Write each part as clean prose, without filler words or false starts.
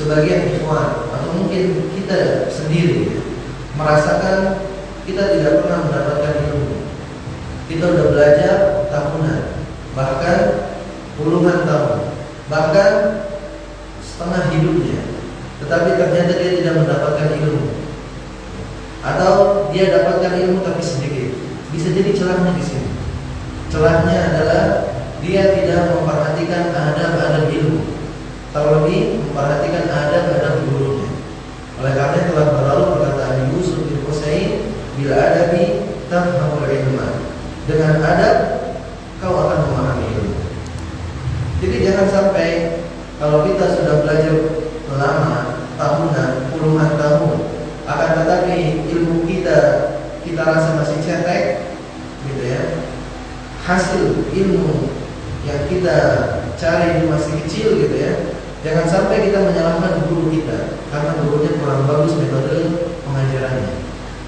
sebagian ikhwan atau mungkin kita sendiri merasakan kita tidak pernah mendapatkan ilmu. Kita sudah belajar tahunan, bahkan puluhan tahun, bahkan setengah hidupnya, tetapi ternyata dia tidak mendapatkan ilmu, atau dia dapatkan ilmu tapi sedikit. Bisa jadi celahnya di sini. Celahnya adalah dia tidak memperhatikan adab-adab ilmu, terlebih memperhatikan adab-adab gurunya. Oleh karena telah berlalu perkataan Yusuf bin Husain, bila adabi tafhamul ilma. Dengan adab kau akan memahami ilmu. Jadi jangan sampai kalau kita sudah belajar lama, tahunan, puluhan tahun, akan tetapi ilmu kita rasa masih cetek, gitu ya. Hasil ilmu yang kita cari itu masih kecil, gitu ya. Jangan sampai kita menyalahkan guru kita karena gurunya kurang bagus metode pengajarannya.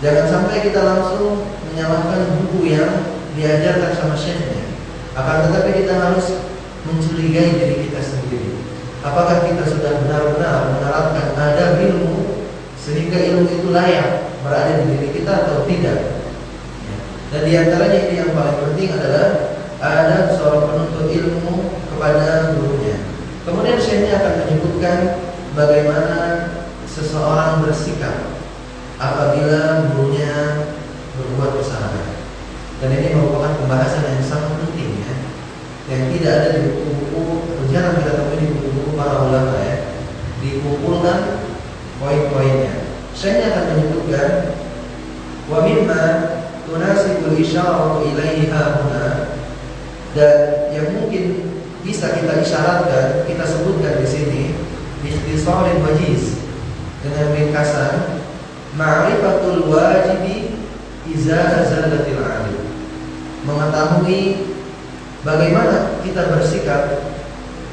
Jangan sampai kita langsung menyalahkan buku yang diajarkan sama syekhnya. Akan tetapi kita harus mencurigai diri kita sendiri. Apakah kita sudah benar-benar menerapkan adab ilmu sehingga ilmu itu layak berada di diri kita atau tidak? Dan diantaranya ini yang paling penting adalah adab seorang penuntut ilmu kepada gurunya. Kemudian syekhnya akan menyebutkan bagaimana seseorang bersikap apabila gurunya berbuat kesalahan. Dan ini merupakan pembahasan yang sangat penting ya, yang tidak ada di buku-buku, atau jarang kita temui di buku-buku para ulama ya. Dikumpulkan poin-poinnya. Syekhnya akan menyebutkan wa mimma tunasibul isyaratu ilaiha huna, dan yang mungkin bisa kita isyaratkan, kita sebutkan di sini ikhtisarin wajiz, dengan ringkasan ma'rifatul wajibi iza zalatil alim, mengetahui bagaimana kita bersikap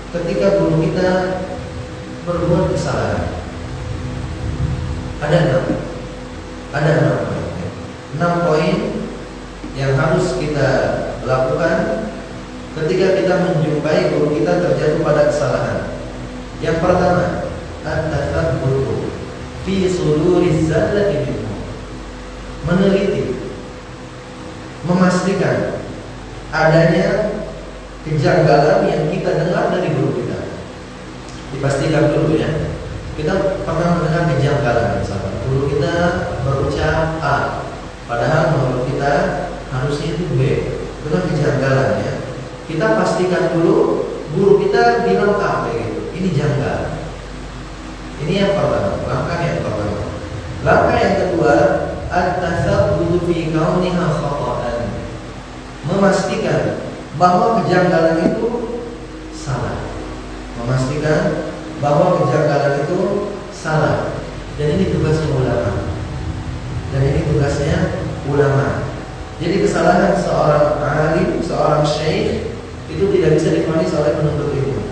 ketika guru kita berbuat kesalahan. Ada 6 poin yang harus kita lakukan ketika kita menjumpai guru kita terjatuh pada kesalahan. Yang pertama, at-tathabbut fi suduriz zallati minhu, meneliti, memastikan adanya kejanggalan yang kita dengar dari guru kita. Dipastikan dulu ya. Kita pernah mendengar kejanggalan, misalnya guru kita berucap A, padahal menurut kita harusnya itu B. Itu kan kejanggalan ya. Kita pastikan dulu guru kita bilang A begitu. Ini janggal. Ini yang pertama, langkah yang pertama. Langkah yang kedua, at-tathabbutu fi kauniha khata'an, memastikan bahwa kejanggalan itu salah. Memastikan bahwa kejanggalan itu salah. Dan ini tugasnya ulama. Jadi kesalahan seorang alim, seorang syekh itu tidak bisa divonis oleh penuntut ilmu.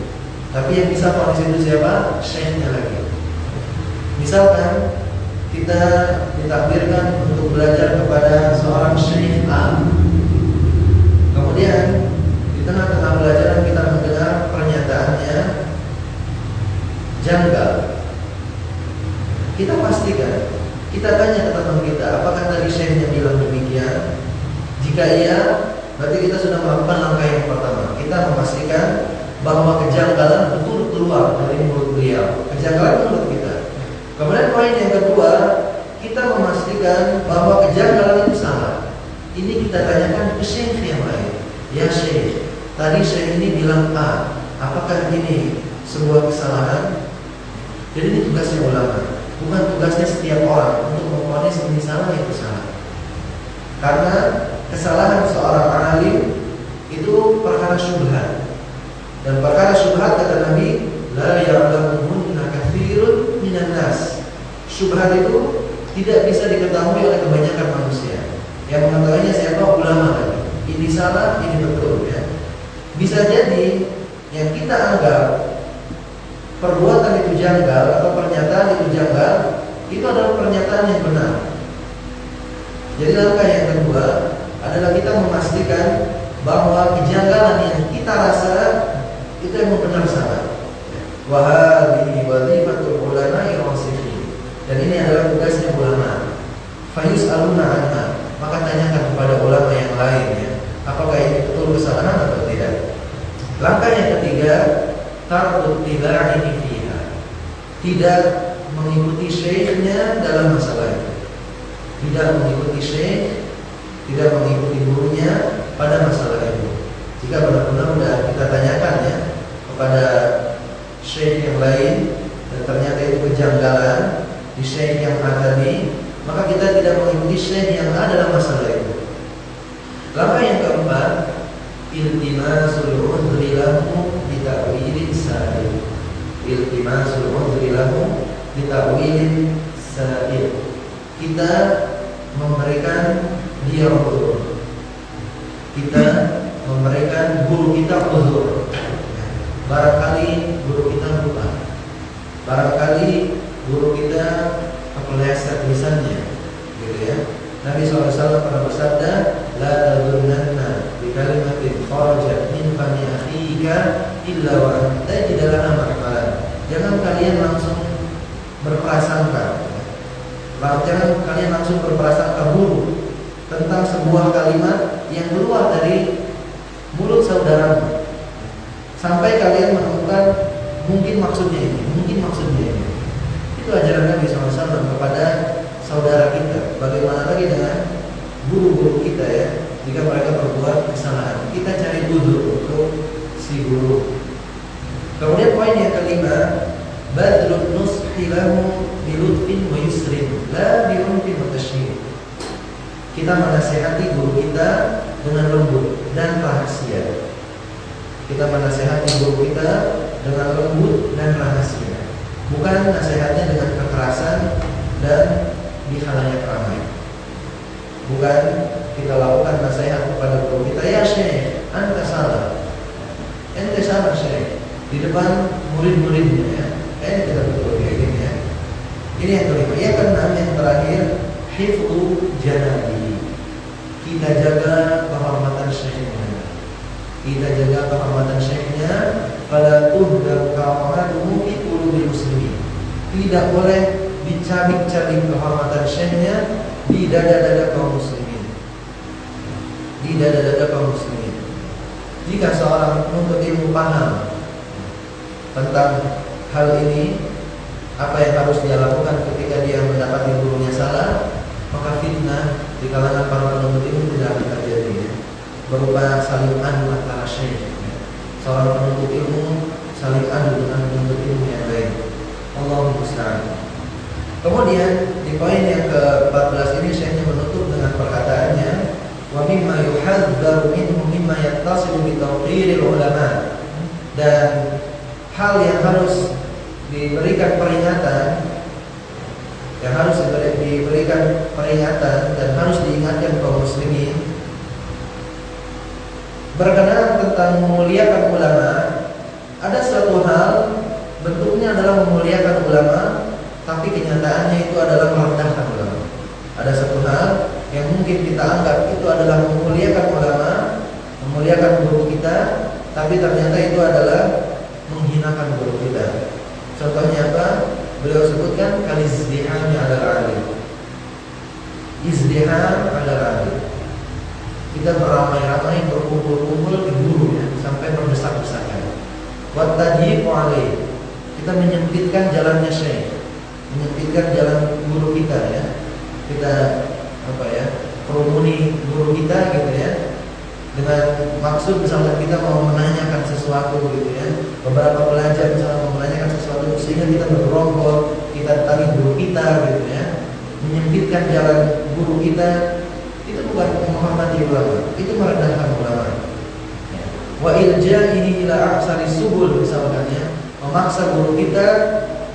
Tapi yang bisa vonis itu siapa? Syekhnya lagi. Misalkan kita ditakdirkan untuk belajar kepada seorang syekh A, kemudian di tengah-tengah pelajaran kita mendengar pernyataannya janggal. Kita pastikan, kita tanya ke teman kita, apakah tadi syekhnya bilang demikian? Jika iya, berarti kita sudah melakukan langkah yang pertama. Kita memastikan bahwa kejanggalan betul keluar dari mulut beliau, kejanggalan menurut kita. Kemudian poin yang kedua, kita memastikan bahwa kejanggalan itu salah. Ini kita tanyakan ke syekh yang lain. Ya syekh, tadi syekh ini bilang A, apakah ini sebuah kesalahan? Jadi ini tugasnya ulama, bukan tugasnya setiap orang untuk memvonis ini salah itu salah. Karena kesalahan seorang alim itu perkara syubhat. Dan perkara syubhat kata Nabi, la ya'lamuhunna katsirun minan nas. Syubhat itu tidak bisa diketahui oleh kebanyakan manusia. Yang mengetahuinya siapa? Ulama lagi. Ini salah, ini betul ya. Bisa jadi yang kita anggap perbuatan itu janggal atau pernyataan itu janggal, itu adalah pernyataan yang benar. Jadi langkah yang kedua adalah kita memastikan bahwa kejanggalan yang kita rasa itu yang benar salah. Wa hadhihi wadhifatul ulama'i rasikhin. Dan ini adalah tugasnya ulama. Fayus'aluna anha, maka tanyakan kepada ulama yang lain ya, apakah ini betul kesalahan atau tidak. Langkah yang ketiga, tarku tiba'ihi fiha, tidak mengikuti syekhnya dalam masalah itu. Tidak mengikuti syekh, tidak mengikuti gurunya pada masalah itu. Jika benar-benar sudah kita tanyakan ya kepada syekh yang lain dan ternyata itu kejanggalan di syekh yang tadi, maka kita tidak mengikuti syekh yang ada dalam masalah itu. Langkah yang keempat, iltimasul udhri lahu bi ta'wilin sa'il. Iltimasul udhri lahu bi ta'wilin sa'il. Kita memberikan dia uzur. Kita memberikan guru kita uzur. Barangkali guru kita lupa. Barangkali guru kita kepeleset lisannya, gitu ya. Nabi SAW pernah bersabda, la tadhunnanna bi kalimatin kharajat min fami akhika illa wa anta jidalana mahmalan. Jangan kalian langsung berprasangka. Jangan kalian langsung berprasangka buruk tentang sebuah kalimat yang keluar dari mulut saudaramu, sampai kalian menemukan mungkin maksudnya ini, mungkin maksudnya ini. Itu ajaran Nabi SAW kepada saudara kita. Bagaimana lagi dengan guru-guru kita ya, jika mereka berbuat kesalahan, kita cari uzur untuk si guru. Kemudian poin yang kelima, badlun nushi lahu bilutfin wa yusrin la bi'unfin wa tashyid. Kita menasihati guru kita dengan lembut dan rahasia. Kita menasihati guru kita dengan lembut dan rahasia, bukan nasihatnya dengan kekerasan dan di khalayak ramai. Bukan kita lakukan nasihat kepada guru kita, ya syekh, anda salah, ente salah syekh, di depan murid-muridnya ya. Kita betul kayak gini ya. Ini yang kelima. Yang keenam, yang terakhir, hifdzu janabi. Kita jaga kehormatan syekhnya. Kita jaga kehormatan syekhnya. Fala tuhdam karamatuhu fi qulubil muslimin. Tidak boleh dicabik-cabik kehormatan syekhnya di dada-dada kaum muslimin. Di dada-dada kaum muslimin. Jika seorang penuntut ilmu paham tentang hal ini, apa yang harus dia lakukan ketika dia mendapati gurunya salah, maka fitnah di kalangan para penuntut ilmu tidak akan terjadi ya. Berupa saling adu antara syekh ya. Seorang penuntut ilmu saling adu dengan penuntut ilmu yang lain. Allahu musta'an. Kemudian di poin yang ke-14 ini syekhnya menutup dengan perkataannya, wa mimma yuhadzdzaru minhu mimma yattasilu bi tawqiril ulama. Dan hal yang harus diberikan peringatan, yang harus diberikan peringatan dan harus diingatkan kaum muslimin berkenaan tentang memuliakan ulama. Ada suatu hal bentuknya adalah memuliakan ulama, tapi kenyataannya itu adalah merendahkan ulama. Ada satu hal yang mungkin kita anggap itu adalah memuliakan ulama, memuliakan guru kita, tapi ternyata itu adalah menghinakan guru kita. Contohnya apa? Beliau sebutkan kalizdiham ala alim. Izdiham ala alim. Kita beramai-ramai berkumpul-kumpul di guru ya, sampai berdesak-desakan. Wa tadyiqu alaih. Kita menyempitkan jalannya syekh, menyempitkan jalan guru kita ya. Kita apa ya? Kerumuni guru kita gitu ya. Dengan maksud misalnya kita mau menanyakan sesuatu gitu ya, beberapa pelajar misalnya mau menanyakan sesuatu sehingga kita bergerombol, kita tarik guru kita gitu ya, menyempitkan jalan guru kita, itu bukan menghormati ulama, itu merendahkan ulama. Wa ilja'ihi ila aqsari subul, misalkan ya, memaksa guru kita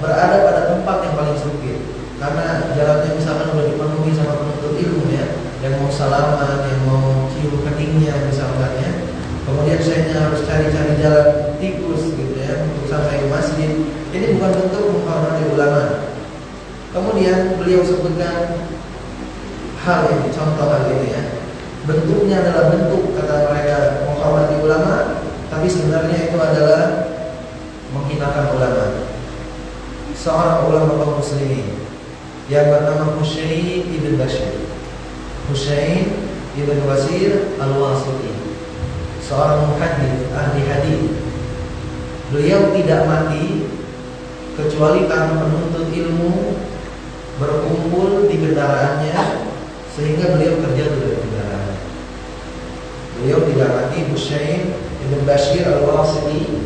berada pada tempat yang paling sempit karena jalannya misalkan sudah dipenuhi sama penuntut ilmu ya, yang mau salaman, yang mau cium keningnya misalkan ya. Kemudian syekhnya harus cari-cari jalan tikus gitu ya untuk sampai ke masjid. Ini bukan bentuk menghormati ulama. Kemudian beliau sebutkan hal ini, contoh hal ini ya. Bentuknya adalah bentuk kata mereka menghormati ulama, tapi sebenarnya itu adalah menghina dihinakan ulama. Seorang ulama kaum muslimin yang bernama Husain ibn Bashir, Husain ibn Bashir al-Wasiti, seorang muhaddits, ahli hadis. Beliau tidak mati kecuali karena penuntut ilmu berkumpul di kendaraannya sehingga beliau terjatuh dari kendaraan. Beliau tidak mati. Husain ibn Bashir al-Wasiti,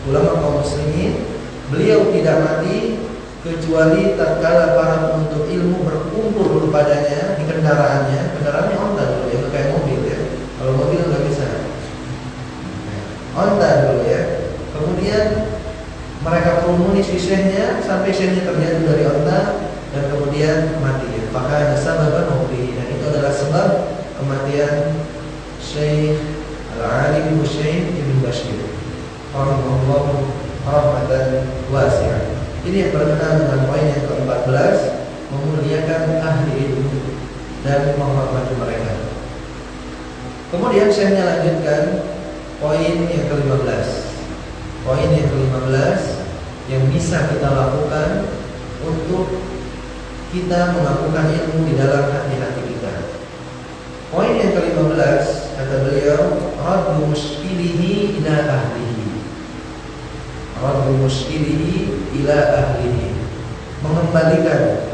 ulama kaum muslimin, beliau tidak mati kecuali tatkala para penuntut ilmu berkumpul dulu padanya di kendaraannya. Kendaraannya onta dulu ya, kayak mobil ya. Kalau mobil nggak bisa, onta dulu ya. Kemudian mereka kerumuni si syekhnya sampai syekhnya terjatuh dari onta dan kemudian mati ya. Maka sababan mati, dan itu adalah sebab kematian Syekh Al-Alim Husain ibn Bashir rahimahullah rahmatan wasi'ah. Ini yang berkenaan dengan poin yang ke-14, memuliakan ahli ilmu dan menghormati mereka. Kemudian saya lanjutkan poin yang ke-15. Poin yang ke-15 yang bisa kita lakukan untuk kita melakukan ilmu di dalam hati-hati kita. Poin yang ke-15 kata beliau, raddu mushkilihi ila ahlihi. Raddu mushkilihi ila ahlihi, mengembalikan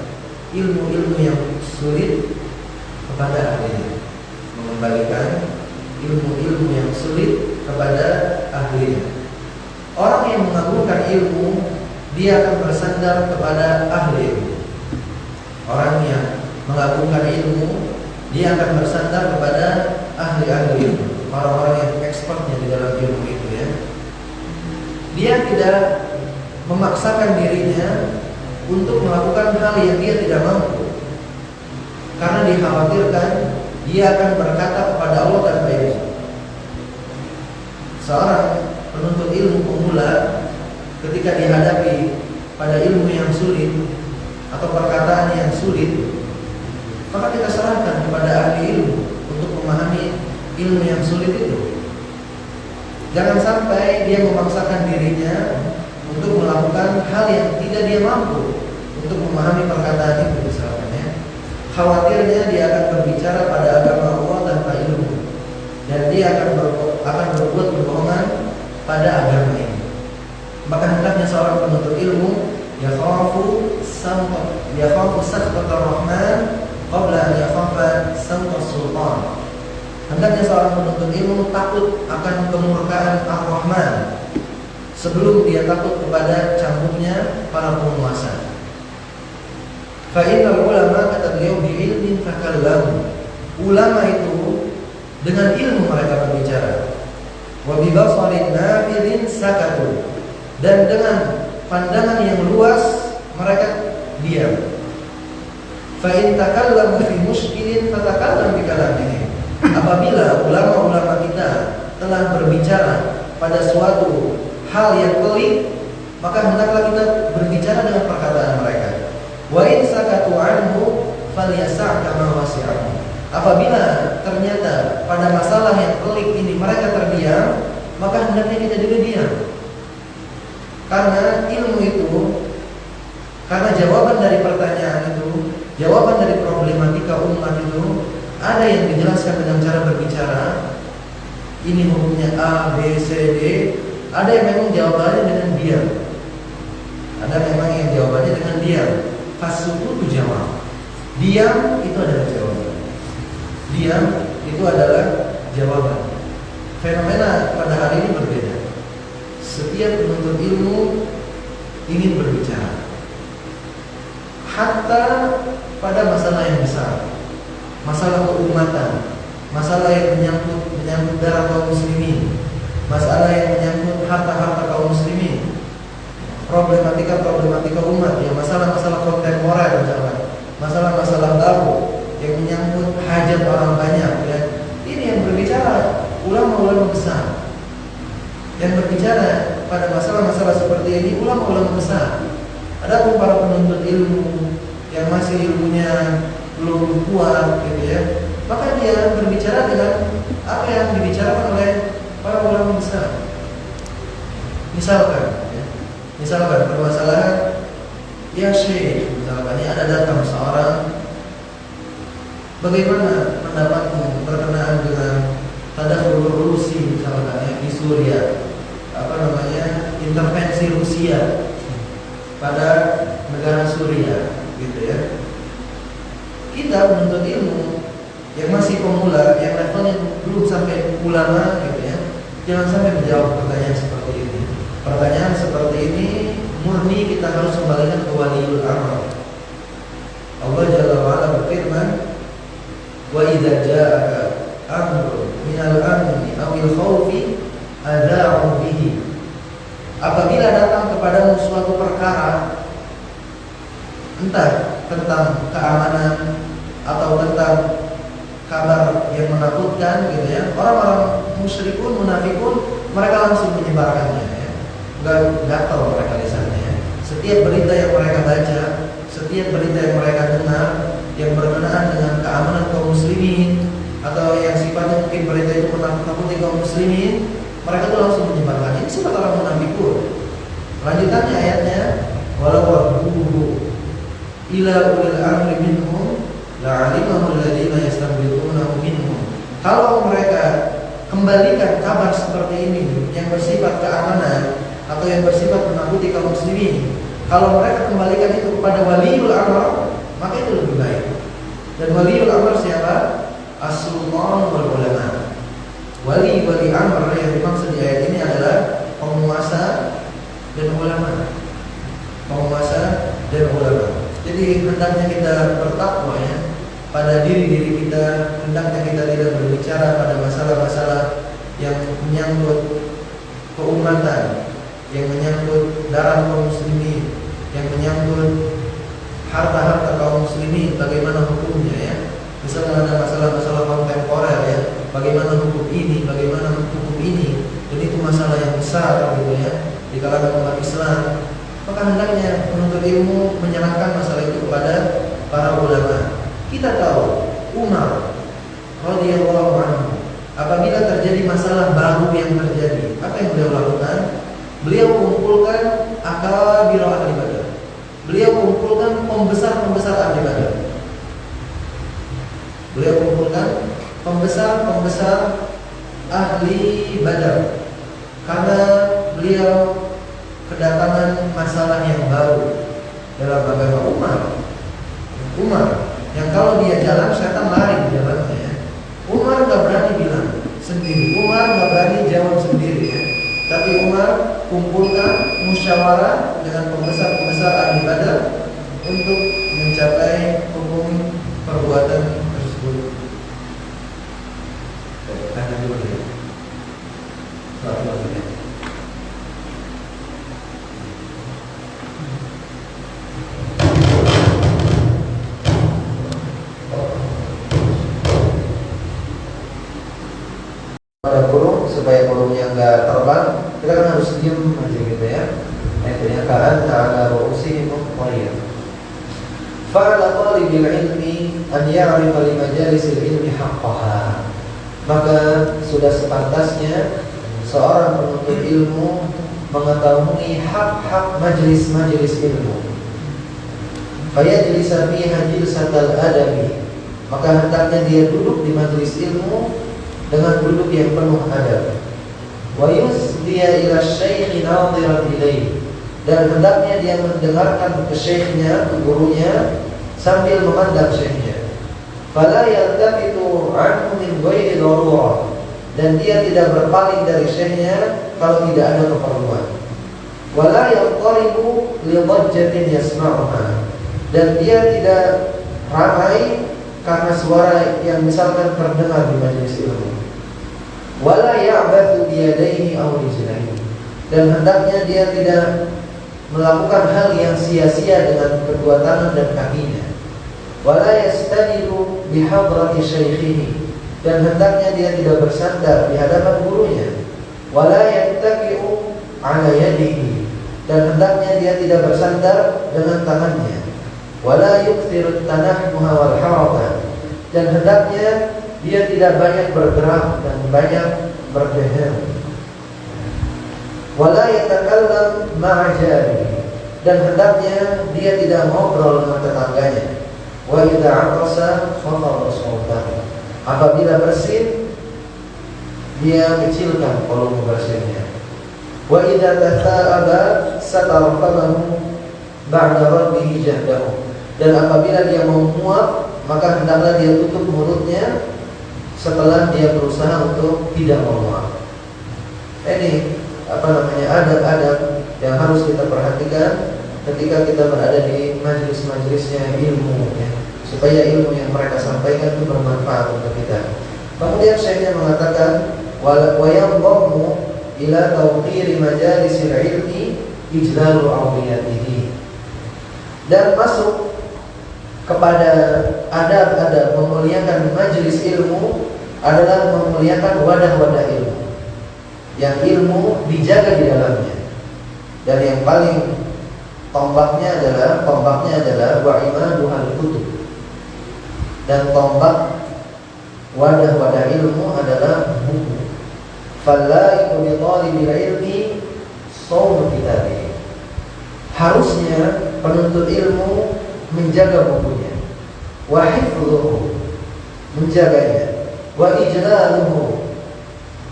ilmu-ilmu yang sulit kepada ahlinya. Mengembalikan ilmu-ilmu yang sulit kepada ahlinya. Orang yang mengagungkan ilmu, dia akan bersandar kepada ahli ilmu. Orang yang mengagungkan ilmu, dia akan bersandar kepada ahli-ahli ilmu, orang-orang yang expertnya di dalam ilmu itu ya. Dia tidak memaksakan dirinya untuk melakukan hal yang dia tidak mampu, karena dikhawatirkan dia akan berkata kepada Allah tanpa ilmu. Seorang penuntut ilmu pemula ketika dihadapi pada ilmu yang sulit atau perkataan yang sulit, maka kita serahkan kepada ahli ilmu untuk memahami ilmu yang sulit itu. Jangan sampai dia memaksakan dirinya untuk melakukan hal yang tidak dia mampu untuk memahami perkataan itu misalnya. Khawatirnya dia akan berbicara pada agama Allah tanpa ilmu, dan dia akan berbuat kebohongan pada agama ini. Maka hendaknya seorang penuntut ilmu yakhafu sakhtatar rahman qabla an yakhafa sawta sultan. Hendaknya seorang penuntut ilmu takut akan kemurkaan Ar-Rahman sebelum dia takut kepada cambuknya para penguasa. Fa innal ulama, kata beliau, bi ilmin takallamu. Ulama itu dengan ilmu mereka berbicara. Wa bi basarin nafidin sakatu. Dan dengan pandangan yang luas mereka diam. Fa in takallamu fi mushkilin fatakallam bi kalamihi. Apabila ulama-ulama kita telah berbicara pada suatu hal yang pelik, maka hendaklah kita berbicara dengan perkataan mereka. Wa in sakatu anhu falyasa' kama wasi'ahu. Apabila ternyata pada masalah yang pelik ini mereka terdiam, maka hendaknya kita juga diam. Karena ilmu itu, karena jawaban dari pertanyaan itu, jawaban dari problematika umat itu, ada yang dijelaskan dengan cara berbicara, ini hukumnya A, B, C, D. Ada yang memang jawabannya dengan diam. Ada memang yang jawabannya dengan diam. Fasukutu jawab. Diam itu adalah jawaban. Diam itu adalah jawaban. Fenomena pada hari ini berbeda. Setiap penuntut ilmu ingin berbicara, hatta pada masalah yang besar, masalah keumatan, masalah yang menyangkut darah kaum muslimin, masalah yang menyangkut harta-harta kaum muslimin, problematika umat, ya masalah-masalah kontemporer misalnya, masalah-masalah baru yang menyangkut hajat orang banyak, ya. Ini yang berbicara ulama-ulama besar. Yang berbicara pada masalah-masalah seperti ini ulama-ulama besar. Adapun para penuntut ilmu yang masih ilmunya belum kuat gitu ya, maka dia berbicara dengan apa yang dibicarakan oleh para ulama besar. Misalkan ya, misalkan permasalahan, ya Syekh, misalkan ini ada datang seorang, bagaimana pendapatmu berkenaan dengan tadakhul Rusi misalkan ya, di Suriah, intervensi Rusia pada negara Suriah, gitu ya. Kita menuntut ilmu yang masih pemula, yang levelnya belum sampai ulama, gitu ya, jangan sampai menjawab pertanyaan seperti ini. Pertanyaan seperti ini murni kita harus kembalikan ke waliul amr. Allah Jalla wa Ala berfirman, wa idza ja'aka amrun minal amni awil khawfi adza'u bihi. Apabila datang kepadamu suatu perkara, entah tentang keamanan atau tentang kabar yang menakutkan, gitu ya, orang-orang musyrikun, munafikun, mereka langsung menyebarkannya, ya. Gatal mereka lisannya, ya. Setiap berita yang mereka baca, setiap berita yang mereka dengar yang berkenaan dengan keamanan kaum muslimin atau yang sifatnya mungkin berita itu menakut-nakuti kaum muslimin, mereka tuh langsung menyebarkannya. Ini sifat orang munafikun. Lanjutannya ayatnya, walau radduhu ila ulil amri minhum la'alimahu alladziina yastanbituunahu minhum. Kalau mereka kembalikan kabar seperti ini yang bersifat keamanan atau yang bersifat menakuti kaum muslimin, kalau mereka kembalikan itu kepada waliul amr, maka itu lebih baik. Dan waliul amr siapa? As-sultan wal ulama. Wali amr yang dimaksud di ayat ini adalah penguasa dan ulama. Penguasa dan ulama. Jadi hendaknya kita bertakwa, ya, pada diri kita. Hendaknya kita tidak berbicara pada masalah-masalah yang menyangkut keumatan, yang menyangkut darah kaum muslimin, yang menyangkut harta-harta kaum muslimin, bagaimana hukumnya, ya. Misalnya ada masalah-masalah kontemporer, ya, bagaimana hukum ini, bagaimana hukum ini, dan itu masalah yang besar, gitu ya, di kalangan umat Islam. Maka hendaknya penuntut ilmu menyerahkan masalah itu kepada para ulama. Kita tahu Umar radhiyallahu anhu, apabila terjadi masalah baru yang terjadi, apa yang beliau lakukan? Beliau kumpulkan akabir ahli Badar. Beliau kumpulkan pembesar-pembesar ahli Badar. Beliau kumpulkan pembesar-pembesar ahli Badar, karena beliau kedatangan masalah yang baru dalam agama Umar yang kalau dia jalan setan lari di jalannya. Umar gak berani bilang sendiri, Umar gak berani jawab sendiri, ya. Tapi Umar kumpulkan musyawarah dengan pembesar-pembesar ahli Badar untuk mencapai hukum perbuatan tersebut. Tahan dulu, ya. Pada burung supaya burungnya nggak terbang, kita kan harus diam aja, gitu ya. Ayatnya kan ta'ala ru'usihim qayyim. Fa'ala talibil ilmi an ya'rifa li majalisil ilmi haqqaha. Maka sudah sepantasnya seorang penuntut ilmu mengetahui hak-hak majelis-majelis ilmu. Fayajlisa fiha jilsatal adabi. Maka hendaknya dia duduk di majelis ilmu dengan duduk yang penuh adab. Wa yusdiya ila syaikhi nadhiran ilaihi. Dan hendaknya dia mendengarkan ke syekhnya, ke gurunya, sambil memandang syekhnya. Fala yaltafitu anhu min ghairi darurah. Dan dia tidak berpaling dari syekhnya kalau tidak ada keperluan. Wala yaqtaribu li dhajjatin yasma'uha. Dan dia tidak ramai karena suara yang misalkan terdengar di majelis ilmu. Wala ya'bathu biyadaihi aw rijlaihi. Dan hendaknya dia tidak melakukan hal yang sia-sia dengan kedua tangan dan kakinya. Wala yastanidu bihadrati syaikhihi. Dan hendaknya dia tidak bersandar di hadapan gurunya. Wala yattaki'u ala yadihi. Dan hendaknya dia tidak bersandar dengan tangannya. Wala yukthiru tanahmuha wal haraka. Dan hendaknya dia tidak banyak bergerak dan banyak berdehem. Wala yatakallam ma'a jarihi, dan hendaknya dia tidak ngobrol dengan tetangganya. Wa idza 'atasa khafada sautahu, apabila bersin dia kecilkan volume bersinnya. Wa idza tatha'aba satara famahu ba'da raddihi jahdahu, dan apabila dia mau muak maka hendaklah dia tutup mulutnya setelah dia berusaha untuk tidak memuak. Ini adab-adab yang harus kita perhatikan ketika kita berada di majelis-majelisnya ilmu, ya, supaya ilmu yang mereka sampaikan itu bermanfaat untuk kita. Kemudian Syekhnya mengatakan wa yanzamu ila tawqiri majalisil ilmi ijlalu awliyatihi, dan masuk kepada adab-adab memuliakan majelis ilmu adalah memuliakan wadah-wadah ilmu, yang ilmu dijaga di dalamnya. Dan yang paling tombaknya adalah wa imaduhal kutub, dan tombak wadah-wadah ilmu adalah buku. Fallaiqu bi talibil ilmi shawmu kitabi, harusnya penuntut ilmu menjaga bukunya, wa hifdhuhu, menjaganya, wa ijlaluhu,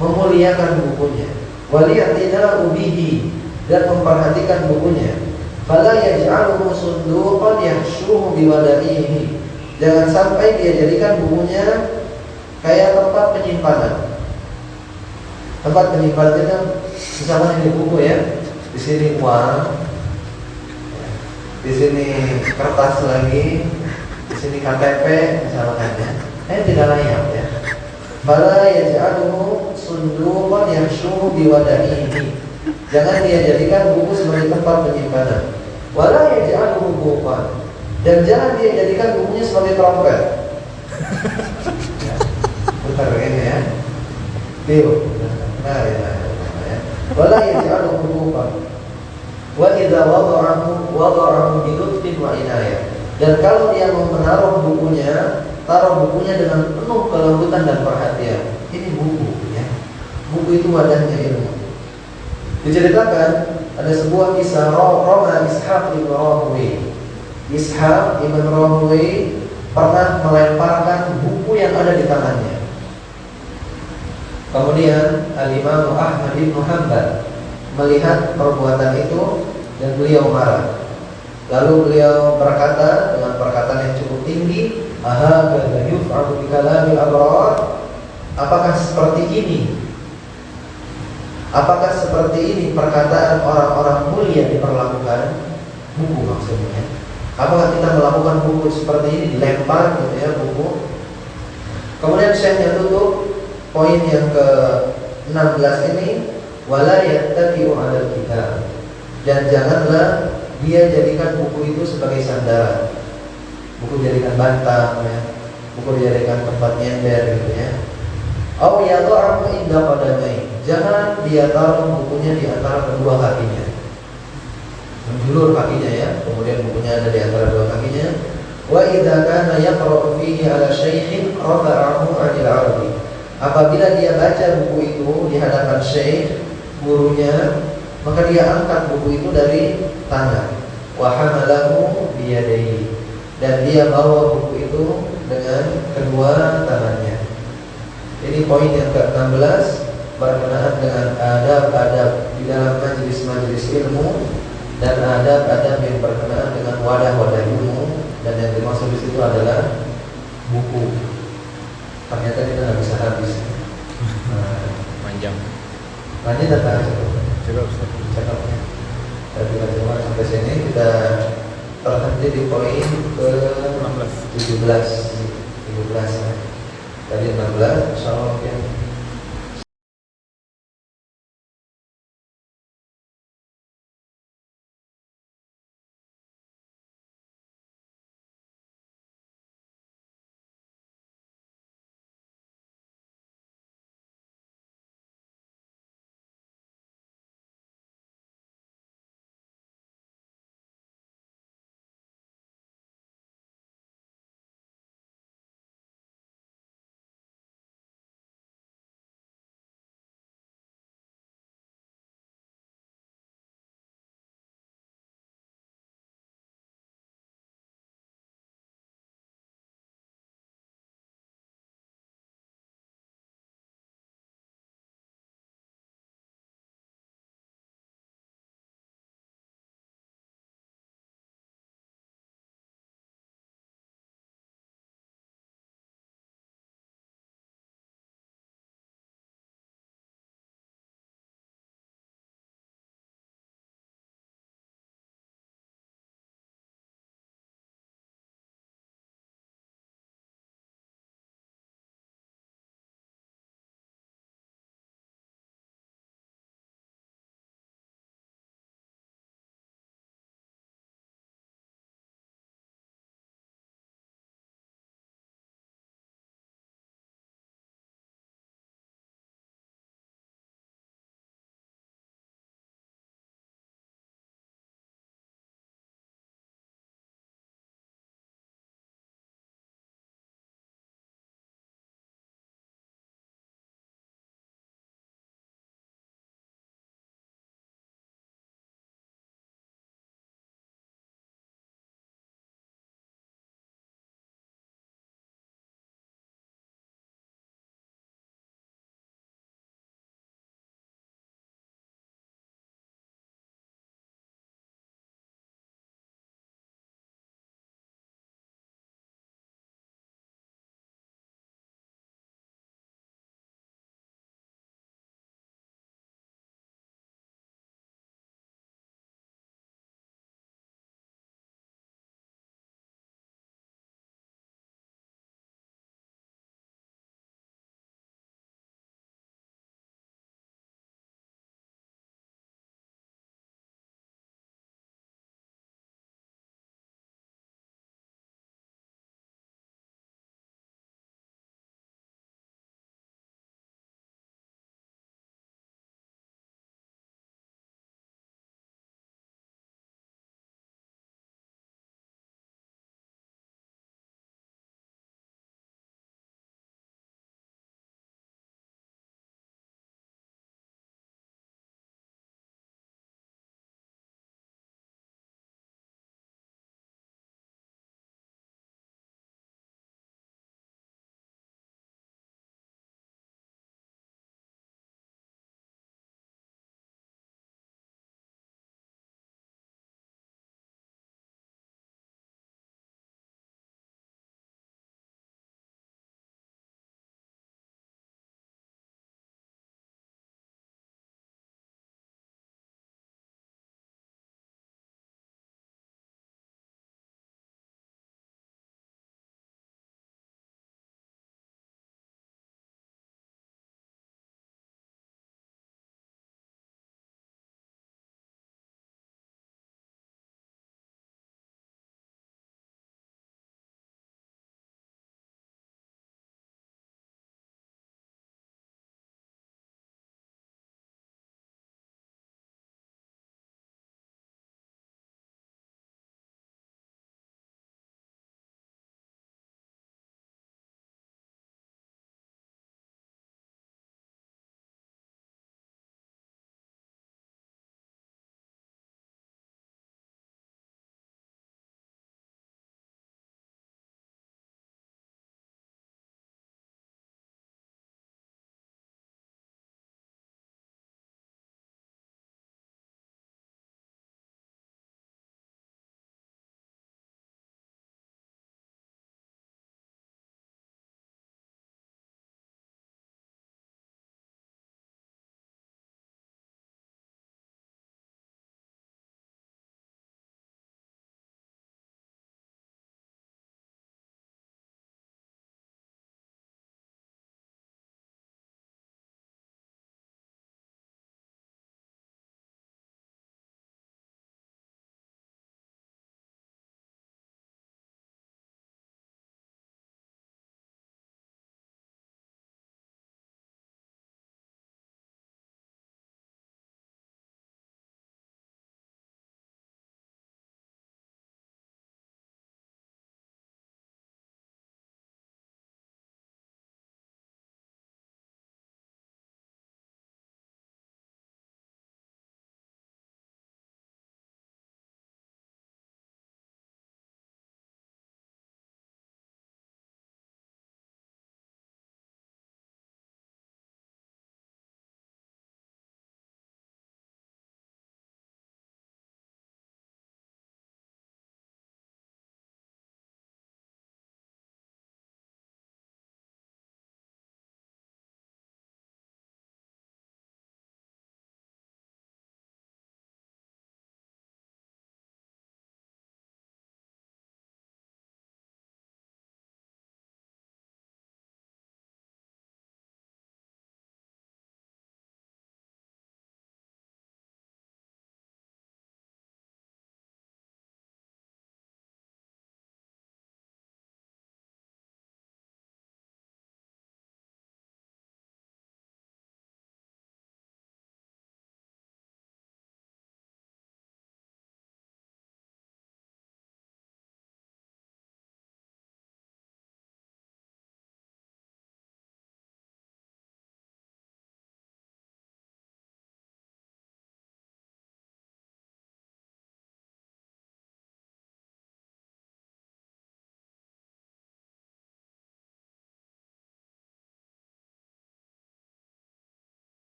memuliakan bukunya, wa li'tina'u bihi, dan memperhatikan bukunya. Fala yaj'aluhu sunduqan yahshuhu biwadaihi, jangan sampai dia jadikan bukunya kayak tempat penyimpanan. Tempat penyimpanan itu misalnya ini buku, ya, di sini uang, di sini kertas lagi, di sini KTP misalkan, ya, tidak layak, ya. Fala yaj'aluhu sunduqan yahshuhu biwadaihi, jangan dia jadikan buku sebagai tempat penyimpanan. Wala yaj'aluhu buqan, dan jangan dia jadikan bukunya sebagai trompet. Ya, putar ini, ya. Tiu. Nah, ya. Wala yaj'aluhu buqan. Wa idza wada'ahu bi lutfin wa inayah, dan kalau dia mau menaruh bukunya, taruh bukunya dengan penuh kelembutan dan perhatian. Ini buku, ya. Buku itu wadahnya ilmu. Diceritakan ada sebuah kisah Roma Ishaq ibn Rahawayh. Ishaq ibn Rahawayh pernah melemparkan buku yang ada di tangannya. Kemudian Al-Imam Ahmad bin Hanbal melihat perbuatan itu dan beliau marah. Lalu beliau berkata dengan perkataan yang cukup tinggi, "Ahakadha yuf'alu bi kalamil abrar?" Apakah seperti ini? Apakah seperti ini perkataan orang-orang mulia diperlakukan? Buku maksudnya. Apakah kita melakukan buku seperti ini, dilempar gitu, ya, buku? Kemudian Syekhnya tutup poin yang ke-16 ini, wala yattaki'u 'alal kitab, dan janganlah dia jadikan buku itu sebagai sandaran. Buku jadikan bantal, ya. Buku dijadikan tempat nyender gitu, ya. Aw yadh'u inda qadamai, jangan dia taruh bukunya di antara kedua kakinya, menjulur kakinya, ya, kemudian bukunya ada di antara dua kakinya. Wa idza kana yaqra'u fihi 'ala syaikhin rafa'ahu 'anil 'ardi, apabila dia baca buku itu di hadapan syekh, gurunya, maka dia angkat buku itu dari tangan. Wa hamalahu biyadayhi, dan dia bawa buku itu dengan kedua tangannya. Ini poin yang ke-16 berkenaan dengan adab-adab di dalam majelis-majelis ilmu dan adab-adab yang berkenaan dengan wadah-wadah ilmu, dan yang dimaksud di situ adalah buku. Ternyata kita nggak bisa habis. Panjang. Lanjut datang aja. Cakap. Kita coba sampai sini, kita terhenti di poin ke-17. 17. Tadi 16, insyaallah mungkin